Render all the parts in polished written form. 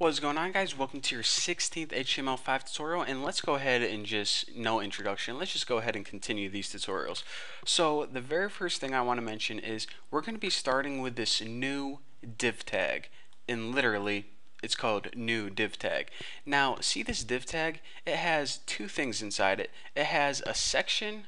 What is going on, guys? Welcome to your 16th HTML5 tutorial, and let's go ahead and just, no introduction, let's just go ahead and continue these tutorials. So the very first thing I want to mention is we're going to be starting with this new div tag, and literally it's called new div tag. Now see this div tag? It has two things inside it. It has a section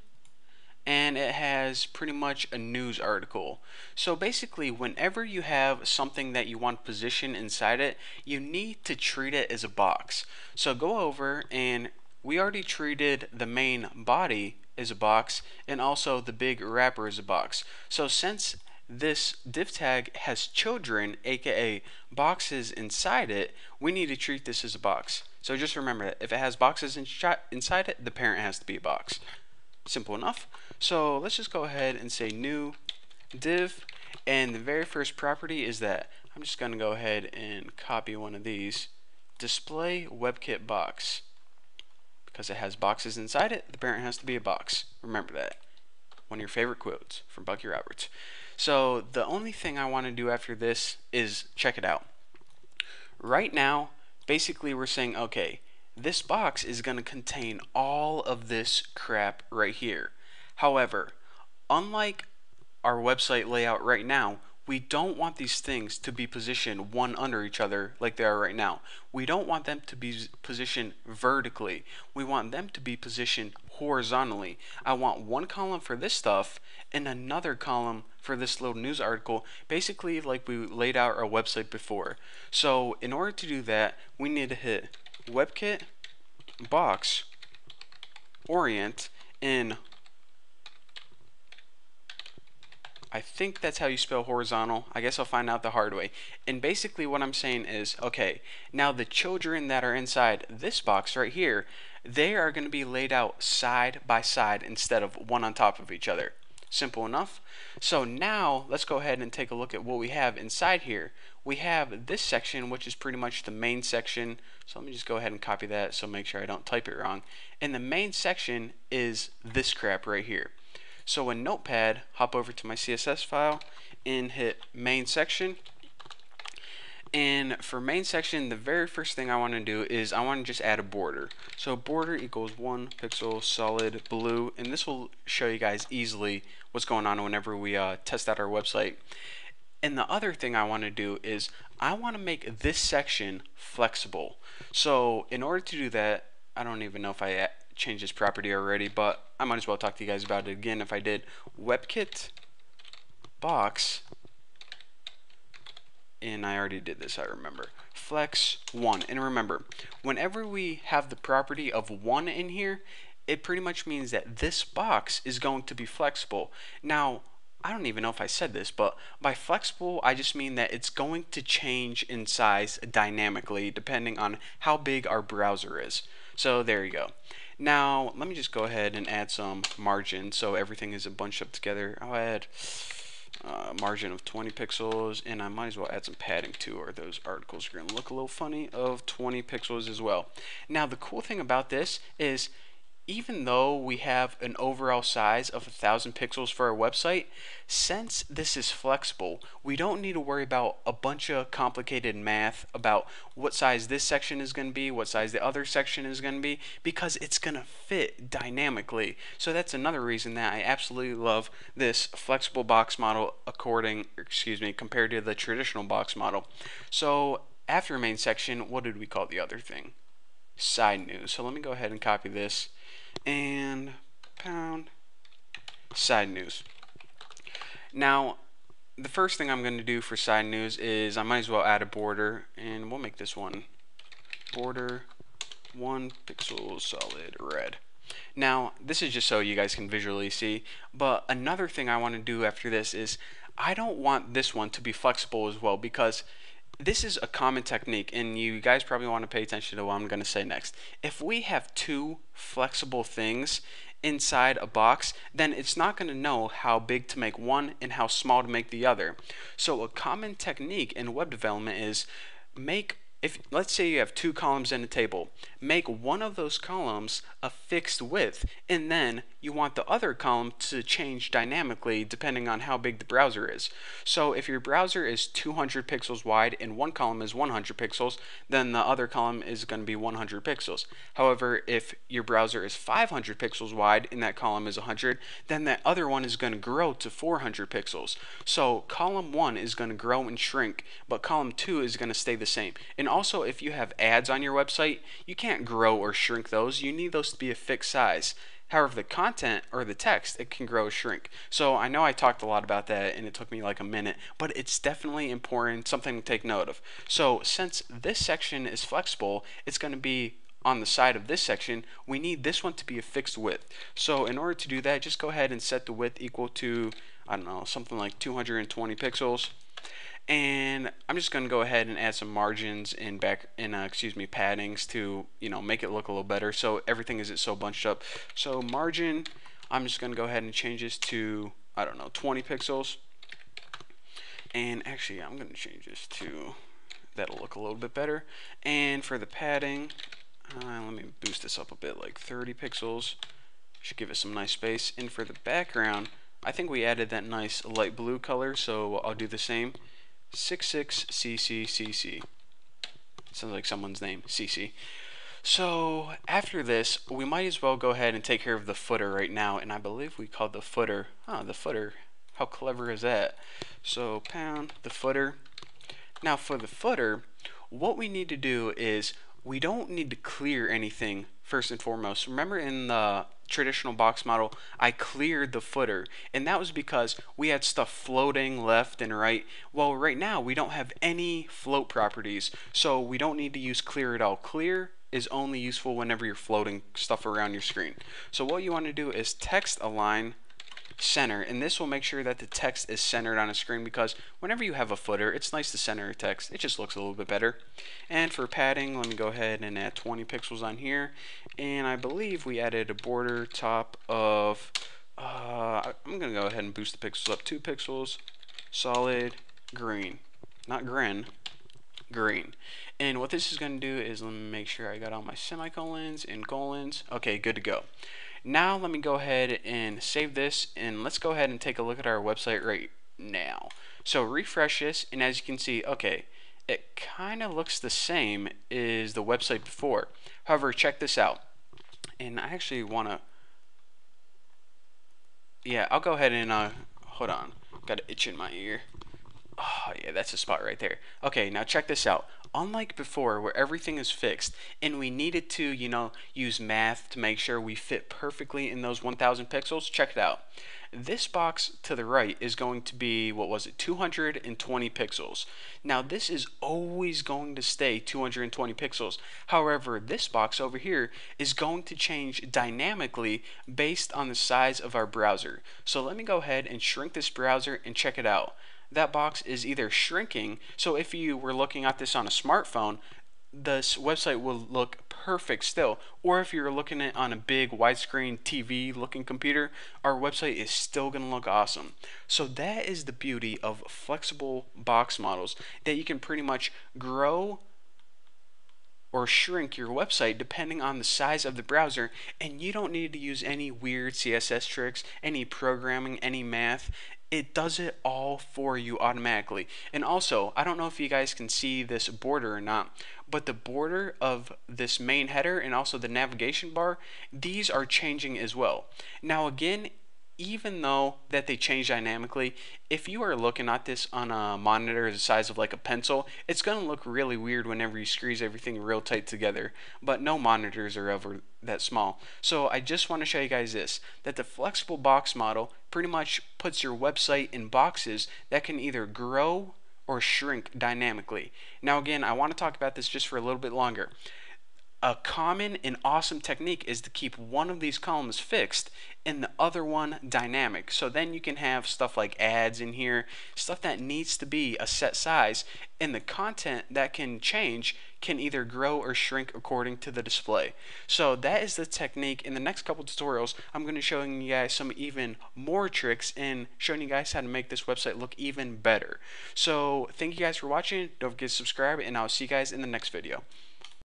and it has pretty much a news article. So basically, whenever you have something that you want to position inside it, you need to treat it as a box. So go over, and we already treated the main body as a box and also the big wrapper as a box. So since this div tag has children, aka boxes inside it, we need to treat this as a box. So just remember that if it has boxes inside it, the parent has to be a box. Simple enough. So let's just go ahead and say new div, and the very first property is that I'm just going to go ahead and copy one of these, display WebKit box. Because it has boxes inside it, the parent has to be a box. Remember that. One of your favorite quotes from Bucky Roberts. So the only thing I want to do after this is check it out. Right now, basically we're saying, okay, this box is going to contain all of this crap right here. However, unlike our website layout right now, we don't want these things to be positioned one under each other like they are right now. We don't want them to be positioned vertically. We want them to be positioned horizontally. I want one column for this stuff and another column for this little news article, basically like we laid out our website before. So in order to do that, we need to hit WebKit box orient in, I think that's how you spell horizontal. I guess I'll find out the hard way. And basically what I'm saying is, okay, now the children that are inside this box right here, they are going to be laid out side by side instead of one on top of each other. Simple enough. So now let's go ahead and take a look at what we have inside here. We have this section, which is pretty much the main section. So let me just go ahead and copy that so make sure I don't type it wrong. And the main section is this crap right here. So in Notepad, hop over to my CSS file and hit main section. And for main section, the very first thing I want to do is I want to just add a border. So border equals 1 pixel solid blue, and this will show you guys easily what's going on whenever we test out our website. And the other thing I want to do is I want to make this section flexible. So in order to do that, I don't even know if I changed this property already, but I might as well talk to you guys about it again if I did. WebKit box, and I already did this, I remember, flex 1. And remember, whenever we have the property of 1 in here, it pretty much means that this box is going to be flexible. Now, I don't even know if I said this, but by flexible, I just mean that it's going to change in size dynamically depending on how big our browser is. So there you go. Now, let me just go ahead and add some margin so everything is a bunch up together. I'll add margin of 20 pixels, and I might as well add some padding too, or those articles are going to look a little funny, of 20 pixels as well. Now, the cool thing about this is even though we have an overall size of 1,000 pixels for our website, since this is flexible, we don't need to worry about a bunch of complicated math about what size this section is going to be, what size the other section is going to be, because it's going to fit dynamically. So that's another reason that I absolutely love this flexible box model compared to the traditional box model. So after main section, what did we call the other thing? Side news. So let me go ahead and copy this and pound side news. Now, the first thing I'm going to do for side news is I might as well add a border, and we'll make this one border 1 pixel solid red. Now, this is just so you guys can visually see, but another thing I want to do after this is I don't want this one to be flexible as well, because this is a common technique, and you guys probably want to pay attention to what I'm going to say next. If we have two flexible things inside a box, then it's not going to know how big to make one and how small to make the other. So a common technique in web development is let's say you have two columns in a table, make one of those columns a fixed width, and then you want the other column to change dynamically depending on how big the browser is. So if your browser is 200 pixels wide and one column is 100 pixels, then the other column is going to be 100 pixels. However, if your browser is 500 pixels wide and that column is 100, then that other one is going to grow to 400 pixels. So column 1 is going to grow and shrink, but column 2 is going to stay the same. And also, if you have ads on your website, you can't grow or shrink those. You need those to be a fixed size. However, the content or the text, it can grow or shrink. So I know I talked a lot about that and it took me like a minute, but it's definitely important, something to take note of. So since this section is flexible, it's going to be on the side of this section. We need this one to be a fixed width. So in order to do that, just go ahead and set the width equal to, I don't know, something like 220 pixels. And I'm just going to go ahead and add some margins and paddings to, make it look a little better so everything isn't so bunched up. So margin, I'm just going to go ahead and change this to, I don't know, 20 pixels. And actually, I'm going to change this to, that'll look a little bit better. And for the padding, let me boost this up a bit, like 30 pixels. Should give it some nice space. And for the background, I think we added that nice light blue color, so I'll do the same. 66CCCC. Sounds like someone's name, CC. So after this, we might as well go ahead and take care of the footer right now, and I believe we called the footer. The footer. How clever is that? So pound the footer. Now for the footer, what we need to do is we don't need to clear anything first and foremost. Remember in the traditional box model, I cleared the footer, and that was because we had stuff floating left and right. Well, right now we don't have any float properties, so we don't need to use clear at all. Clear is only useful whenever you're floating stuff around your screen. So what you want to do is text align center, and this will make sure that the text is centered on a screen, because whenever you have a footer, it's nice to center a text. It just looks a little bit better. And for padding, let me go ahead and add 20 pixels on here, and I believe we added a border top of I'm gonna go ahead and boost the pixels up 2 pixels, solid green, not grin, green. And what this is going to do is, let me make sure I got all my semicolons and colons. Okay, good to go. Now let me go ahead and save this, and let's go ahead and take a look at our website right now. So refresh this, and as you can see, okay, it kind of looks the same as the website before. However, check this out. And I actually want to, yeah, I'll go ahead and, hold on, got an itch in my ear. Oh yeah, that's a spot right there. Okay, now check this out. Unlike before, where everything is fixed and we needed to, use math to make sure we fit perfectly in those 1000 pixels, check it out. This box to the right is going to be, what was it, 220 pixels. Now this is always going to stay 220 pixels. However, this box over here is going to change dynamically based on the size of our browser. So let me go ahead and shrink this browser and check it out. That box is either shrinking, so if you were looking at this on a smartphone, this website will look perfect still, or if you're looking at it on a big widescreen TV looking computer, our website is still going to look awesome. So that is the beauty of flexible box models, that you can pretty much grow or shrink your website depending on the size of the browser, and you don't need to use any weird CSS tricks, any programming, any math. It does it all for you automatically. And also, I don't know if you guys can see this border or not, but the border of this main header and also the navigation bar, these are changing as well. Now again, even though that they change dynamically, if you are looking at this on a monitor the size of like a pencil, it's going to look really weird whenever you squeeze everything real tight together. But no monitors are ever that small. So I just want to show you guys this, that the flexible box model pretty much puts your website in boxes that can either grow or shrink dynamically. Now again, I want to talk about this just for a little bit longer. A common and awesome technique is to keep one of these columns fixed and the other one dynamic. So then you can have stuff like ads in here, stuff that needs to be a set size, and the content that can change can either grow or shrink according to the display. So that is the technique. In the next couple tutorials, I'm going to show you guys some even more tricks and showing you guys how to make this website look even better. So thank you guys for watching. Don't forget to subscribe, and I'll see you guys in the next video.